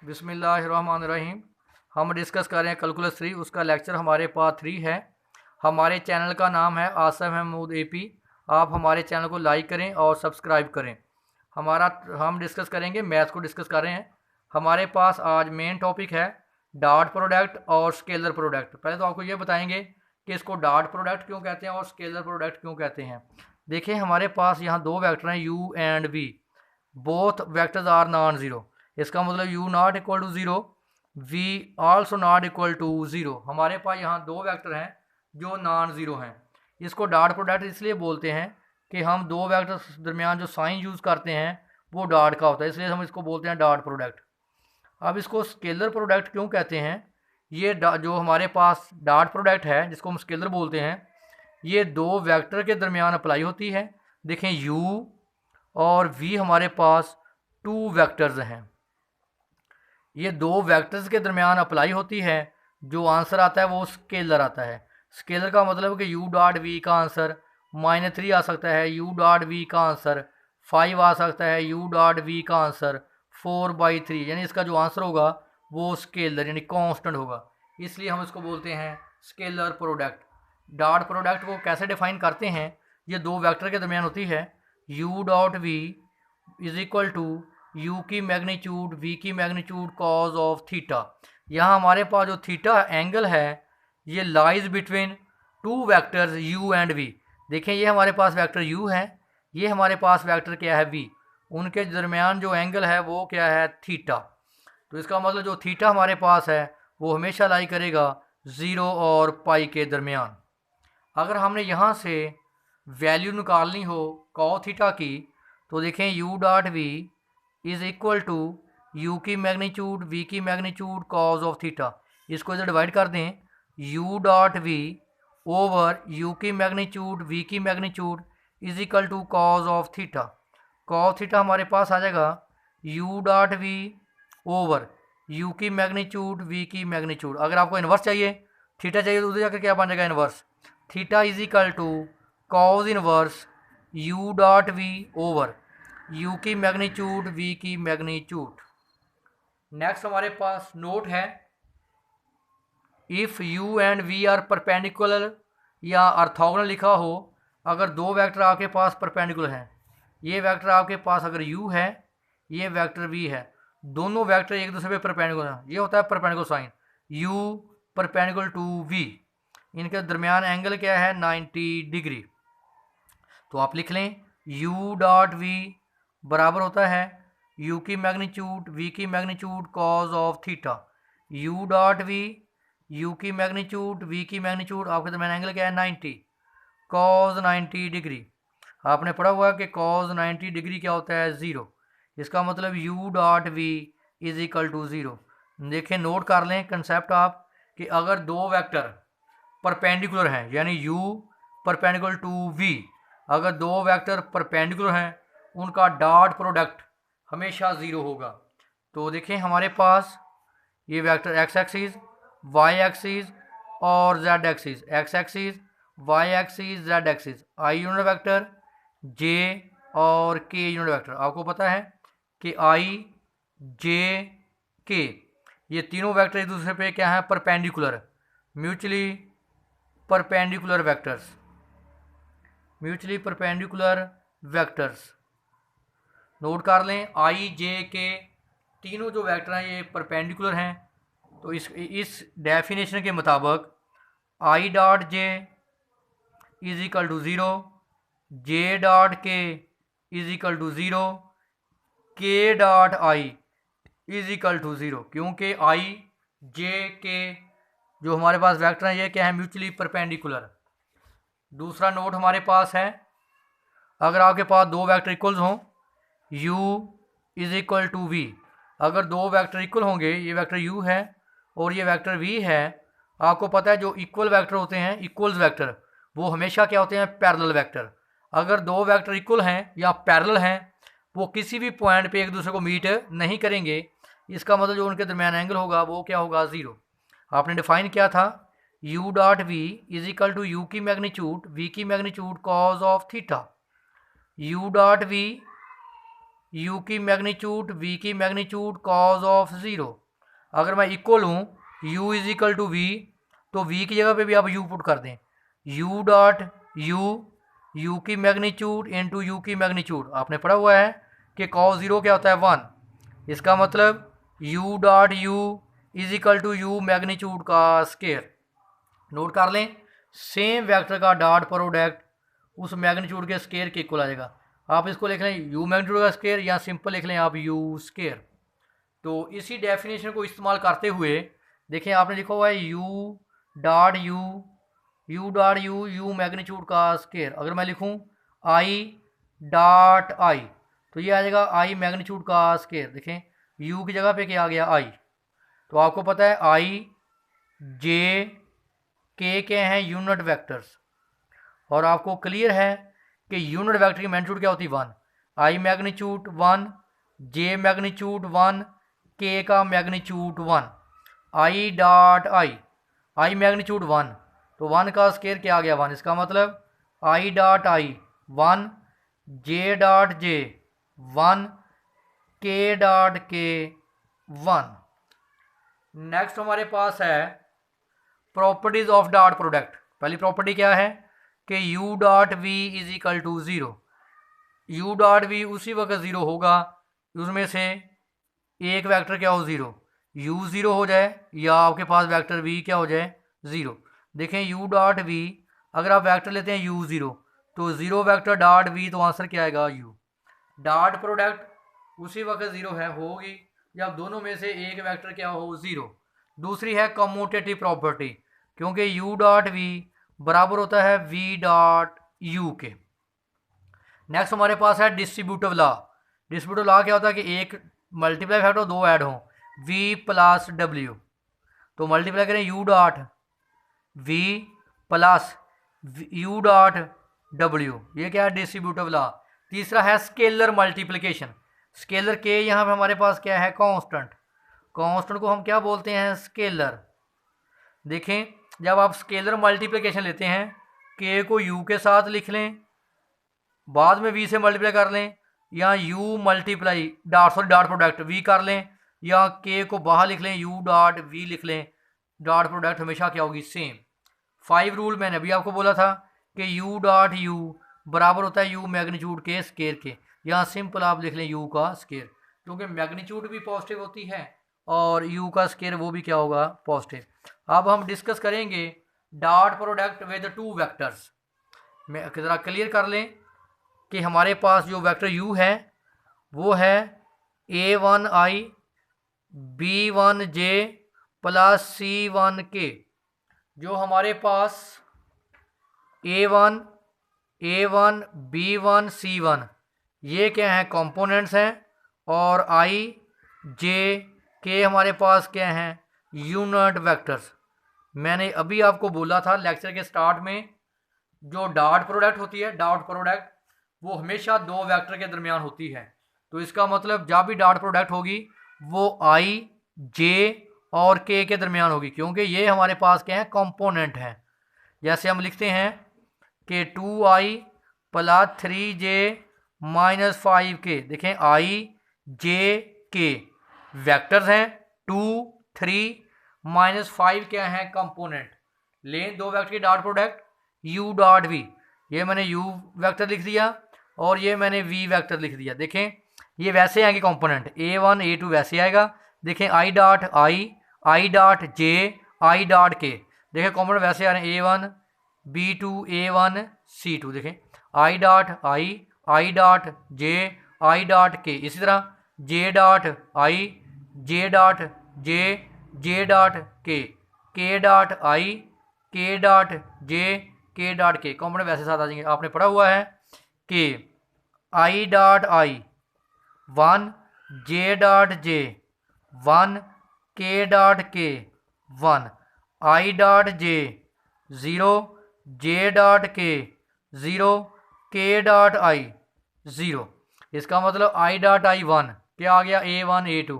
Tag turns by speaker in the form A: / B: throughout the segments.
A: बिस्मिल्लाहिर्रहमानिर्रहीम। हम डिस्कस कर रहे हैं कैलकुलस 3, उसका लेक्चर हमारे पास 3 है। हमारे चैनल का नाम है आसिफ महमूद एपी। आप हमारे चैनल को लाइक करें और सब्सक्राइब करें। हम डिस्कस करेंगे, मैथ्स को डिस्कस कर रहे हैं। हमारे पास आज मेन टॉपिक है डॉट प्रोडक्ट और स्केलर प्रोडक्ट। पहले तो आपको ये बताएंगे कि इसको डॉट प्रोडक्ट क्यों कहते हैं और स्केलर प्रोडक्ट क्यों कहते हैं। देखिए, हमारे पास यहाँ दो वेक्टर हैं u and v। Both vectors are non zero. इसका मतलब u not equal to zero, v also not equal to zero. हमारे पास यहाँ दो वेक्टर हैं जो नॉन ज़ीरो हैं। इसको डॉट प्रोडक्ट इसलिए बोलते हैं कि हम दो वेक्टर्स दरमियान जो साइन यूज़ करते हैं वो डॉट का होता है, इसलिए हम इसको बोलते हैं डॉट प्रोडक्ट। अब इसको स्केलर प्रोडक्ट क्यों कहते हैं? ये जो हमारे पास डॉट प्रोडक्ट है जिसको हम स्केलर बोलते हैं, ये दो वेक्टर के दरमियान अप्लाई होती है। देखें, u और v हमारे पास टू वेक्टर्स हैं। ये दो वेक्टर्स के दरमियान अप्लाई होती है। जो आंसर आता है वो स्केलर आता है। स्केलर का मतलब कि u डॉट v का आंसर -3 आ सकता है, u डॉट v का आंसर 5 आ सकता है, u डॉट v का आंसर 4/3, यानी इसका जो आंसर होगा वो स्केलर यानी कांस्टेंट होगा। इसलिए हम इसको बोलते हैं स्केलर प्रोडक्ट। डॉट प्रोडक्ट को कैसे डिफाइन करते हैं? ये दो वेक्टर के दरमियान होती है। u dot v is equal to u की मैग्नीट्यूड v की मैग्नीट्यूड कॉज ऑफ थीटा। यहाँ हमारे पास जो थीटा एंगल है ये lies between two vectors u and v। देखें, ये हमारे पास वेक्टर u है, ये हमारे पास वेक्टर क्या है v। उनके दरमियान जो एंगल है वो क्या है? थीटा। तो इसका मतलब जो थीटा हमारे पास है वो हमेशा लाई करेगा 0 और पाई के दरमियान। अगर हमने यहाँ से वैल्यू निकालनी हो कॉस थीटा की, तो देखें u dot v is equal to u की मैग्नीट्यूड v की मैग्नीट्यूड कॉज ऑफ थीटा। इसको इधर डिवाइड कर दें, u dot v over u की मैग्नीट्यूड v की magnitude is equal to cos of theta. Cos theta हमारे पास आ जाएगा u dot v over u की मैग्नीट्यूड v की मैग्नीट्यूड। अगर आपको इन्वर्स चाहिए, थीटा चाहिए, तो उधर जाकर क्या बन जाएगा? Inverse. Theta is equal to cos inverse u dot v over u की मैग्नीट्यूड v की मैग्नीट्यूड। नेक्स्ट हमारे पास नोट है, if u and v are perpendicular या ऑर्थोगोनल लिखा हो। अगर दो वेक्टर आपके पास परपेंडिकुलर हैं, ये वेक्टर आपके पास अगर u है, ये वेक्टर v है, दोनों वेक्टर एक दूसरे पे परपेंडिकुलर हैं, ये होता है perpendicular sign. u perpendicular to v, इनके दरमियान एंगल क्या है? 90 डिग्री। तो आप लिख लें u डॉट v बराबर होता है u की मैग्नीट्यूड v की magnitude cos of theta. u dot v u की मैग्नीट्यूड v की मैग्नीट्यूड, आपके दरमियान एंगल क्या है? 90, कॉज 90 डिग्री। आपने पढ़ा हुआ है कि कॉज 90 डिग्री क्या होता है? 0। इसका मतलब u dot v is equal to 0। देखें, नोट कर लें कंसेप्ट आप, कि अगर दो वेक्टर परपेंडिकुलर हैं यानी u परपेंडिकुलर टू v, अगर दो वेक्टर परपेंडिकुलर हैं उनका डॉट प्रोडक्ट हमेशा 0 होगा। तो देखें, हमारे पास ये vector x axis, y axis और z axis, x axis, y axis, z axis, i unit vector, j और k यूनिट वेक्टर। आपको पता है कि i, j, k ये तीनों वेक्टर एक दूसरे पे क्या है? Perpendicular, mutually perpendicular vectors, mutually perpendicular vectors. Note कर लें, आई जे के तीनों जो वेक्टर हैं ये परपेंडिकुलर हैं। तो इस डेफिनेशन के मुताबिक i dot j is equal to 0, j dot k is equal to 0, k dot i is equal to 0, क्योंकि आई जे के जो हमारे पास वेक्टर हैं ये क्या है? Mutually perpendicular. दूसरा नोट हमारे पास है, अगर आपके पास दो वेक्टर इक्वल्स हों, u is equal to v, अगर दो वेक्टर इक्वल होंगे, ये वेक्टर u है और ये वेक्टर v है, आपको पता है जो इक्वल वेक्टर होते हैं, इक्वल्स वेक्टर, वो हमेशा क्या होते हैं? Parallel vector. अगर दो वेक्टर इक्वल हैं या पैरेलल हैं, वो किसी भी पॉइंट पे एक दूसरे को मीट नहीं करेंगे। इसका मतलब जो उनके दरमियान एंगल होगा वो क्या होगा? 0। आपने डिफाइन किया था u dot v is equal to u की मैग्नीट्यूड v की magnitude cos of theta. u dot v u की मैग्नीट्यूड v की मैग्नीट्यूड कॉज ऑफ ज़ीरो। अगर मैं इक्वल हूँ u is equal to v, तो v की जगह पे भी आप u पुट कर दें। u डॉट u की मैग्नीट्यूड इंटू u की मैग्नीट्यूड, आपने पढ़ा हुआ है कि कॉस ज़ीरो क्या होता है 1। इसका मतलब u dot u is equal to u magnitude का स्केयर। नोट कर लें, सेम वेक्टर का डॉट प्रोडक्ट उस मैग्नीट्यूड के स्केयर के इक्वल आ जाएगा। आप इसको लिख लें u मैग्नीट्यूड का स्केयर, या सिंपल लिख लें आप u स्केयर। तो इसी डेफिनेशन को इस्तेमाल करते हुए देखें, आपने लिखा हुआ है u डॉट u मैग्नीट्यूड का स्केयर। अगर मैं लिखूं i डॉट i, तो ये आ जाएगा i मैग्नीट्यूड का स्केयर। देखें u की जगह पे क्या आ गया i। तो आपको पता है i j k के हैं यूनिट वेक्टर्स, और आपको क्लियर है कि यूनिट वेक्टर की मैग्नीट्यूड क्या होती है 1। i magnitude 1, j magnitude 1, k का magnitude 1। i dot i magnitude 1, तो 1 का स्केयर क्या आ गया 1। इसका मतलब i dot i 1, j dot j 1, k dot k 1। Next हमारे पास है प्रॉपर्टीज ऑफ डॉट प्रोडक्ट। पहली प्रॉपर्टी क्या है कि u dot v is equal to zero. u dot v उसी वक्त ज़ीरो होगा उसमें से एक वेक्टर क्या हो ज़ीरो, u ज़ीरो हो जाए या आपके पास वेक्टर v क्या हो जाए ज़ीरो। देखें u डॉट v, अगर आप वेक्टर लेते हैं u ज़ीरो, तो ज़ीरो वेक्टर डॉट v, तो आंसर क्या आएगा u। डॉट प्रोडक्ट उसी वक्त ज़ीरो है होगी जब दोनों में से एक वेक्टर क्या हो ज़ीरो। दूसरी है कम्यूटेटिव प्रॉपर्टी, क्योंकि u डॉट v बराबर होता है v डॉट u के। नेक्स्ट हमारे पास है डिस्ट्रीब्यूटिव लॉ। डिस्ट्रीब्यूटिव लॉ क्या होता है कि एक मल्टीप्लाई फैक्टर दो ऐड हों v प्लस w, तो मल्टीप्लाई करें u dot v plus u dot w, ये क्या है डिस्ट्रीब्यूटिव लॉ। तीसरा है स्केलर मल्टीप्लिकेशन। स्केलर के यहाँ पे हमारे पास क्या है कांस्टेंट। कांस्टेंट को हम क्या बोलते हैं स्केलर। देखें जब आप स्केलर मल्टीप्लिकेशन लेते हैं के को u के साथ लिख लें, बाद में v से मल्टीप्लाई कर लें, या u multiply dot product v कर लें, या k को बाहर लिख लें u डॉट v लिख लें, डॉट प्रोडक्ट हमेशा क्या होगी सेम। 5 रूल मैंने अभी आपको बोला था कि u डॉट u बराबर होता है u मैग्नीट्यूड के स्केयर के। यहाँ सिंपल आप लिख लें u का स्केयर, क्योंकि मैग्नीट्यूड भी पॉजिटिव होती है और u का स्केयर वो भी क्या होगा पॉजिटिव। अब हम डिस्कस करेंगे dot product with two vectors. मैं ज़रा क्लियर कर लें कि हमारे पास जो वेक्टर u है वो है a1i b1j प्लस c1k। जो हमारे पास a1 b1 c1 ये क्या हैं कंपोनेंट्स हैं, और i j k हमारे पास क्या हैं यूनिट वेक्टर्स। मैंने अभी आपको बोला था लेक्चर के स्टार्ट में, जो डॉट प्रोडक्ट होती है डॉट प्रोडक्ट वो हमेशा दो वेक्टर के दरमियान होती है। तो इसका मतलब जब भी डॉट प्रोडक्ट होगी वो i j और k के दरमियान होगी, क्योंकि ये हमारे पास क्या है कंपोनेंट हैं। जैसे हम लिखते हैं कि 2i plus 3j minus 5k। देखें i j k वेक्टर्स हैं, 2 3 माइनस 5 क्या है कंपोनेंट। लें दो वेक्टर की dot product u dot v, ये मैंने u वेक्टर लिख दिया और ये मैंने v वेक्टर लिख दिया। देखें ये वैसे आएंगे कंपोनेंट, a1 a2 वैसे आएगा। देखें i dot j i dot k, देखें कंपोनेंट वैसे आ रहे हैं a1 b2 a1 c2। देखें i dot j i dot k, इसी तरह j dot j dot j dot k dot k dot k dot k, component वैसे साथ आ जाएंगे। आपने पढ़ा हुआ है कि i dot 1 j dot j 1 k dot k 1, i dot j 0 j dot k 0 k dot i 0। इसका मतलब i डॉट i 1 क्या आ गया a1 a2,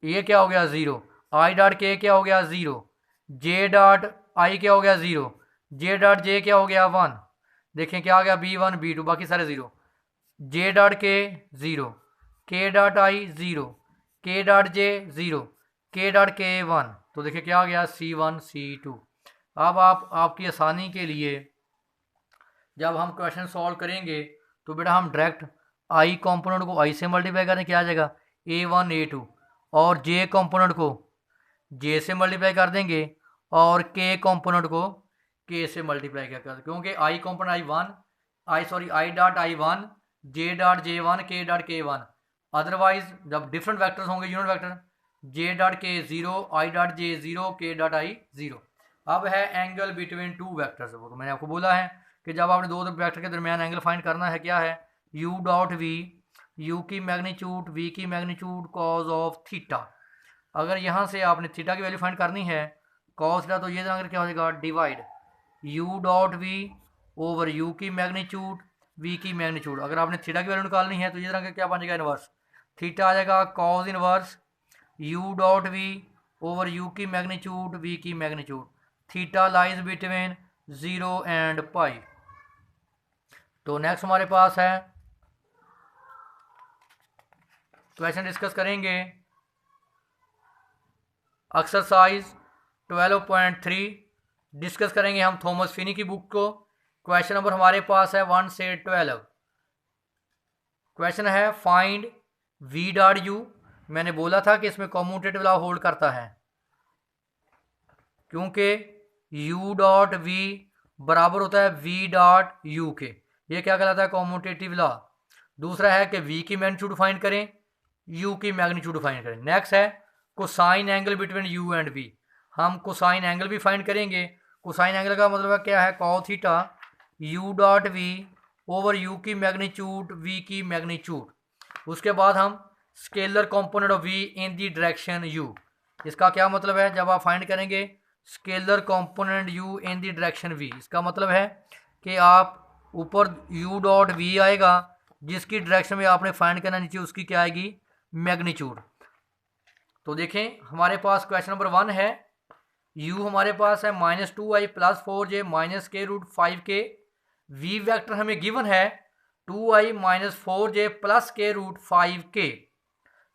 A: ये क्या हो गया 0। i डॉट k क्या हो गया 0, j डॉट i क्या हो गया 0, j डॉट j क्या हो गया 1। देखें क्या आ गया b1 b2 बाकी सारे 0, j dot k 0, k dot आई 0, k dot J 0, k dot के 1। तो देखिए क्या आ गया C1 C2। अब आपकी आसानी के लिए जब हम क्वेश्चन सॉल्व करेंगे तो बेटा हम डायरेक्ट आई कंपोनेंट को आई से मल्टीप्लाई करें, क्या आ जाएगा A1 A2, और जे कंपोनेंट को जे से मल्टीप्लाई कर देंगे और के कंपोनेंट को के से मल्टीप्लाई कर देंगे, क्योंकि I component I dot I1, J dot J1, K dot K1। Otherwise जब डिफरेंट वेक्टर्स होंगे unit vector, J dot K 0, आई डॉट जे 0, के डॉट आई 0। अब है एंगल बिटवीन टू वेक्टर्स। वो तो मैंने आपको बोला है कि जब आपने दो वेक्टर के दरमियान एंगल फाइंड करना है, क्या है u डॉट वी, u की मैग्नीट्यूड, v की मैग्नीट्यूड कॉज ऑफ थीटा। अगर यहाँ से आपने थीटा की वैल्यू फाइंड करनी है कॉस थीटा, तो ये अगर क्या हो जाएगा divide u dot v over u की मैग्नीट्यूड, v की मैग्नीट्यूड। अगर आपने थीटा की वैल्यू निकालनी है तो ये तरह क्या बन जाएगा इनवर्स, थीटा आ जाएगा cos inverse u dot v over u की मैग्नीट्यूड, v की magnitude. Theta lies between 0 and pi. तो नेक्स्ट हमारे पास है क्वेश्चन डिस्कस करेंगे एक्सरसाइज 12.3 डिस्कस करेंगे हम थॉमस फिनी की बुक को। क्वेश्चन नंबर हमारे पास है 1 से 12। क्वेश्चन है फाइंड v डॉट u। मैंने बोला था कि इसमें कॉम्यूटेटिव लॉ होल्ड करता है, क्योंकि u डॉट v बराबर होता है v डॉट u के। ये क्या कहलाता है कॉम्यूटेटिव लॉ। दूसरा है कि v की मैग्नीट्यूड फाइंड करें, u की मैग्नीट्यूड फाइंड करें। नेक्स्ट है cosine angle between u and v। हम कोसाइन एंगल भी फाइंड करेंगे। कोसाइन एंगल का मतलब क्या है cos theta u dot v over u की मैग्नीट्यूड, v की मैग्नीट्यूड। उसके बाद हम scalar component of v in the direction u। इसका क्या मतलब है, जब आप फाइंड करेंगे scalar component u in the direction v, इसका मतलब है कि आप ऊपर u डॉट v आएगा जिसकी डायरेक्शन में आपने फाइंड करना, नीचे उसकी क्या आएगी मैग्नीट्यूड। तो देखें हमारे पास क्वेश्चन नंबर 1 है, u हमारे पास है -2i प्लस 4j माइनस के रूट 5k। v वेक्टर हमें गिवन है 2i माइनस 4j प्लस के रूट 5k।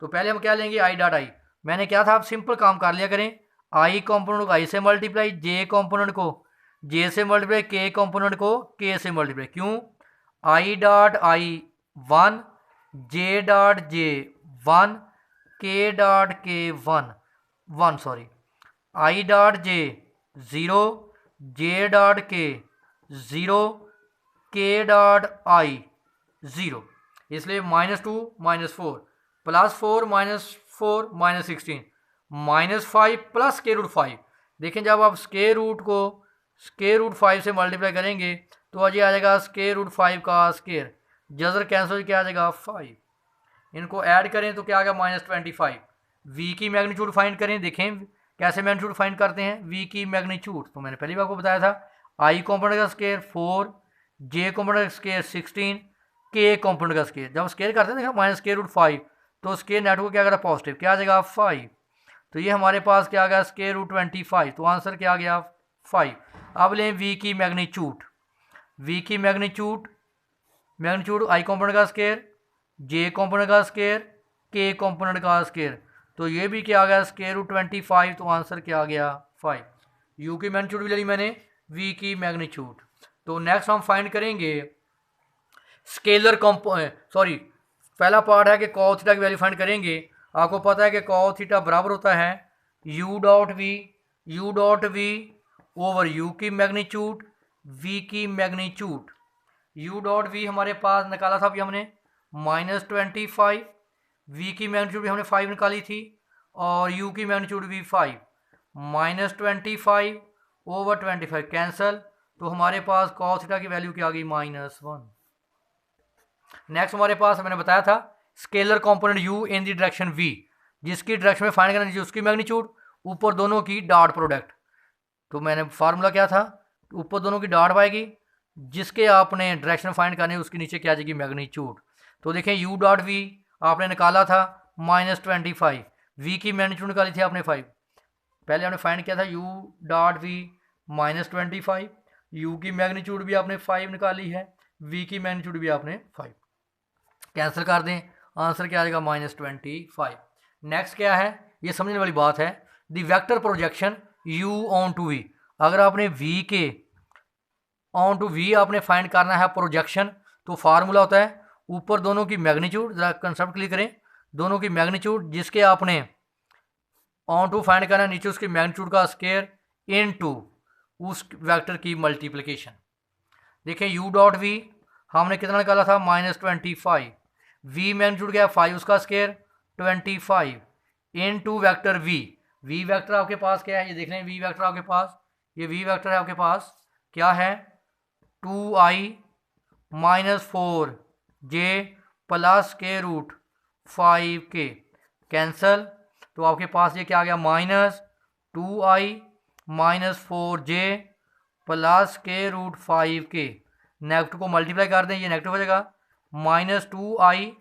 A: तो पहले हम क्या लेंगे आई डॉट आई। मैंने क्या था, आप सिंपल काम कर लिया करें, आई कंपोनेंट को आई से मल्टीप्लाई, जे कंपोनेंट को जे से मल्टीप्लाई, के कंपोनेंट को के से मल्टीप्लाई। क्यों, I dot I 1, J dot J 1, के डॉट के 1 सॉरी, आई डॉट जे 0, j dot K 0, k dot आई 0। इसलिए -2 -4 प्लस 4 -4 -16 -5 प्लस के रूट 5। देखें जब आप स्केयर रूट को स्केयर रूट 5 से मल्टीप्लाई करेंगे तो आज आ जाएगा स्केयर रूट 5 का स्केयर, जजर कैंसिल क्या आ जाएगा 5। इनको ऐड करें तो क्या आ गया -25। v की मैग्नीट्यूड फाइंड करें, देखें कैसे मैग्नीट्यूड फाइंड करते हैं v की मैग्नीट्यूड। तो मैंने पहली बार आपको बताया था i कंपोनेंट का स्केयर 4, j कंपोनेंट का स्केयर 16, k कंपोनेंट का स्केयर। जब स्केयर करते हैं देखो -5 तो स्केयर नेट को क्या करा पॉजिटिव, क्या आ जाएगा 5। तो ये हमारे पास क्या आ गया स्केयर रूट 25। तो आंसर क्या आ गया 5। अब लें v की मैग्नीट्यूड, v की मैग्नीट्यूड आई कंपोनेंट का स्केयर, जे कंपोनेंट का स्केयर, के कंपोनेंट का स्केयर। तो ये भी क्या आ गया स्केयर रूट 25। तो आंसर क्या आ गया 5। यू की मैग्नीट्यूड भी ले ली मैंने, वी की मैग्नीट्यूड। तो नेक्स्ट हम फाइंड करेंगे स्केलर पहला पार्ट है कि कॉस थीटा की वैल्यू फाइंड करेंगे। आपको पता है कि कॉस थीटा बराबर होता है u dot v over u की मैग्नीट्यूड, वी की मैग्नीट्यूड। यू डॉट वी हमारे पास निकाला था अभी हमने -25, v की मैग्नीट्यूड भी हमने 5 निकाली थी और u की मैग्नीट्यूड भी 5। -25 ओवर 25 कैंसल, तो हमारे पास cos थीटा की वैल्यू क्या आ गई -1। नेक्स्ट हमारे पास मैंने बताया था scalar component u in the direction v, जिसकी डायरेक्शन में फाइंड करना चाहिए उसकी मैग्नीट्यूड, ऊपर दोनों की डॉट प्रोडक्ट। तो मैंने फार्मूला क्या था, ऊपर दोनों की डॉट आएगी, जिसके आपने डायरेक्शन फाइंड करनी है उसके नीचे क्या आ जाएगी मैग्नीट्यूड। तो देखें u डॉट वी आपने निकाला था -25, v की मैग्नीट्यूड निकाली थी आपने 5। पहले आपने फाइंड किया था u डॉट वी -25, u की मैग्नीट्यूड भी आपने 5 निकाली है, v की मैग्नीट्यूड भी आपने 5। कैंसिल कर दें, आंसर क्या आ जाएगा -25। नेक्स्ट क्या है, ये समझने वाली बात है, the vector projection u onto v। अगर आपने v के ऑन टू v आपने फाइंड करना है प्रोजेक्शन, तो फार्मूला होता है ऊपर दोनों की मैग्नीट्यूड, जरा कंसेप्ट क्लियर करें, दोनों की मैग्नीट्यूड जिसके आपने ऑन टू फाइंड करना है, नीचे उसकी मैग्नीट्यूड का स्क्वायर इनटू उस वेक्टर की मल्टीप्लिकेशन। देखिए u डॉट v हमने कितना निकाला था -25, v मैग्नीट्यूड क्या है 5 उसका square 25 into vector v। v vector आपके पास क्या है, ये देख लें, v वेक्टर आपके पास, ये v वेक्टर है आपके पास क्या है 2i - 4j प्लस के रूट 5k कैंसल, तो आपके पास ये क्या आ गया -2i - 4j प्लस के रूट 5k। नेगेटिव को मल्टीप्लाई कर दें, ये नेगेटिव हो जाएगा -2i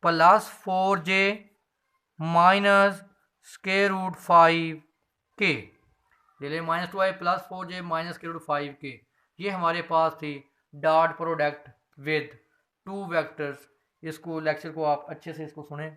A: plus 4j minus square root 5k। चलिए -2i plus 4j minus square root 5k, ये हमारे पास थी dot product with two vectors. इसको लेक्चर को आप अच्छे से इसको सुने।